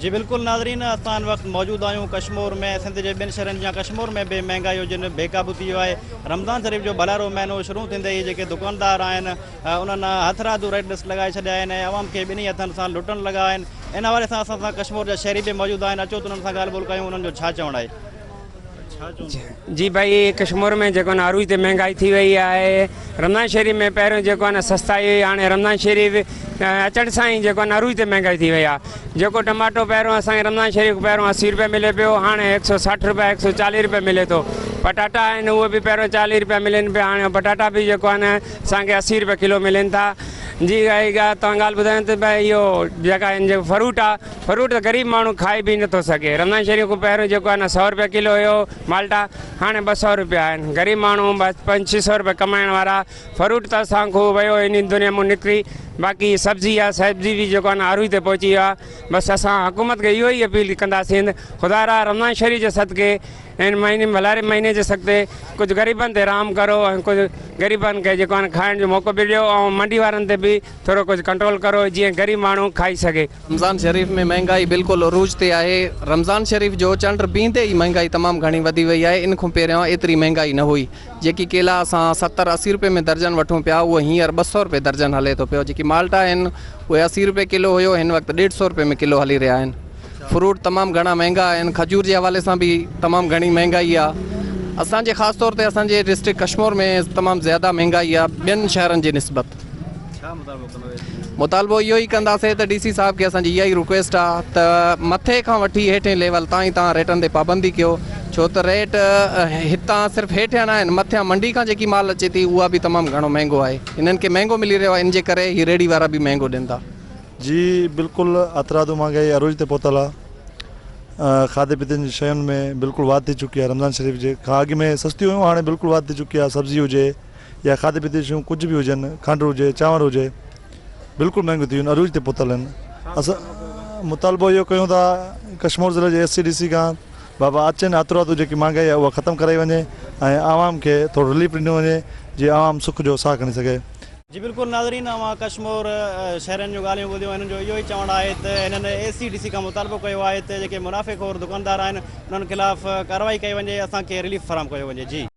जी बिल्कुल नाज़रीन, असां हिन वक़्तु मौजूदु आहियूं कश्मीर में। सिंध जे ॿिनि शहरनि जा कश्मीर में भी महांगाई जो जिन बेकाबू थी वियो आहे। रमज़ान शरीफ़ जो भलारो महीनो शुरू थींदे ई जेके दुकानदार आहिनि उन्हनि हथरादू रेट लिस्ट लगाए छॾिया आहिनि ऐं अवाम खे ॿिन्ही हथनि सां लुटण लॻा आहिनि। इन हवाले सां असां सां कश्मीर जा शहरी भी मौजूदु आहिनि। अचो त उन्हनि सां ॻाल्हि ॿोल कयूं, उन्हनि जो छा चवणु आहे। जी भाई, कश्मीर में जो अरूज ते महंगाई थी वही है। रमज़ान शरीफ़ में पैरों जो सस्ताई हुई, हाँ रमज़ान शरीफ़ अचण सां ही जो अरूज ते महंगाई थी वही है। जो टमाटो पैरों अस रमज़ान शरीफ़ पैरों 80 रुपये मिले पियो, हाँ 160 रुपये 140 रुपये मिले तो। पटाटा आहिनि उहे भी पैरों 40 रुपया मिलन पे, हाँ पटाटा भी जो 80 रुपये किलो मिलन था। जी तव्हां ॻाल्हि ॿुधायो त भाई इहो जेका जो फ्रूट आहे, फ्रूट तो गरीब माण्हू खाई भी नथो सघे। रमज़ान शरीफ़ को पैरों जो 100 रुपये किलो हुयो माल्टा, हाँ 200 रुपया आहिनि। गरीब माण्हू बस 500-600 रुपये कमाइण वारा। फ्रूट तो असां को वियो इन दुनिया में निकिरी। बाक़ी सब्जी आहे, सब्जी भी जो अरूज ते पहुची वियो आहे। बस असां हुकूमत के इहो ही अपील कंदासीं, खुदा रा रमज़ान शरीफ़ जे सदके इन महीने भलारे महीने जे सदके कुछ गरीबन ते राम करो ऐं कुछ गरीबन के जो खाइण जो मौक़ो भी ॾियो ऐं मंडी वारनि ते भी थोड़ो कुछ कंट्रोल करो जीअं गरीब माण्हू खाई सके। रमज़ान शरीफ़ में महंगाई बिल्कुल अरूज ते आहे। रमज़ान शरीफ़ जो चंड बीहंदे ही महंगाई तमाम घणी वधी वई आहे। इन खां पहिरियों एतिरी महंगाई न हुई। जेकी केला असां 70-80 रुपये में दर्जन वठूं पिया, उहो हींअर 200 रुपये दर्जन हले तो पियो। जेकी माल्टा आहिनि उहे 80 रुपये किलो हुयो, हिन वक़्तु 150 रुपये में किलो हली रहिया आहिनि। फ्रूट तमाम घणा महंगा आहिनि। खजूर जे हवाले सां भी तमाम घणी महंगाई आहे। असांजे ख़ासि तौर ते असांजे डिस्ट्रिक्ट कश्मीर में तमाम ज़्यादा महंगाई आहे ॿियनि शहरनि जी निस्बत। मुतालबो इहो ही कंदासीं त DC साहब खे असांजी इहा ही रिक्वेस्ट आहे त मथे खां वठी हेठे लेवल ताईं तव्हां रेटनि ते पाबंदी कयो। छो त रेट हितां सिर्फ़ु हेठियां न आहिनि, मथियां मंडी खां जेकी माल अचे थी उहा भी तमामु घणो महांगो आहे। इन्हनि खे महांगो मिली रहियो आहे, इन जे करे ही रेडी वारा भी महांगो ॾियनि था। जी बिल्कुलु अतरादू महंगाई अरूज ते पहुतल आहे। खाधे पीते जी शयुनि में बिल्कुलु वाध थी चुकी आहे। रमज़ान शरीफ़ जे खां अॻु में सस्ती हुयूं, हाणे बिल्कुलु वाध थी चुकी आहे। सब्जी हुजे या खाधे पीते जी शयूं कुझु भी हुजनि, खंडु हुजे चांवर हुजे, बिल्कुलु महांगियूं थी वियूं आहिनि, अरूज ते पहुतल आहिनि। असां मुतालबो इहो कयूं था कश्मीर ज़िले जे SCDC खां बाबा अचनि अतरादू जेकी महंगाई आहे उहा ख़तमु कराई वञे ऐं आवाम खे थोरो रिलीफ ॾिनो वञे जीअं आवाम सुख जो साह खणी सघे। जी बिल्कुल नाज़रीन, अवां कश्मीर शहरनि जो ॻाल्हियूं ॿुधियूं, हिननि जो इहो ही चवणु आहे त हिननि SCDC खां मुतालबो कयो आहे त जेके मुनाफ़िक़ोर दुकानदार आहिनि उन्हनि ख़िलाफ़ कार्रवाई कई वञे, असांखे रिलीफ फराहम कयो वञे। जी।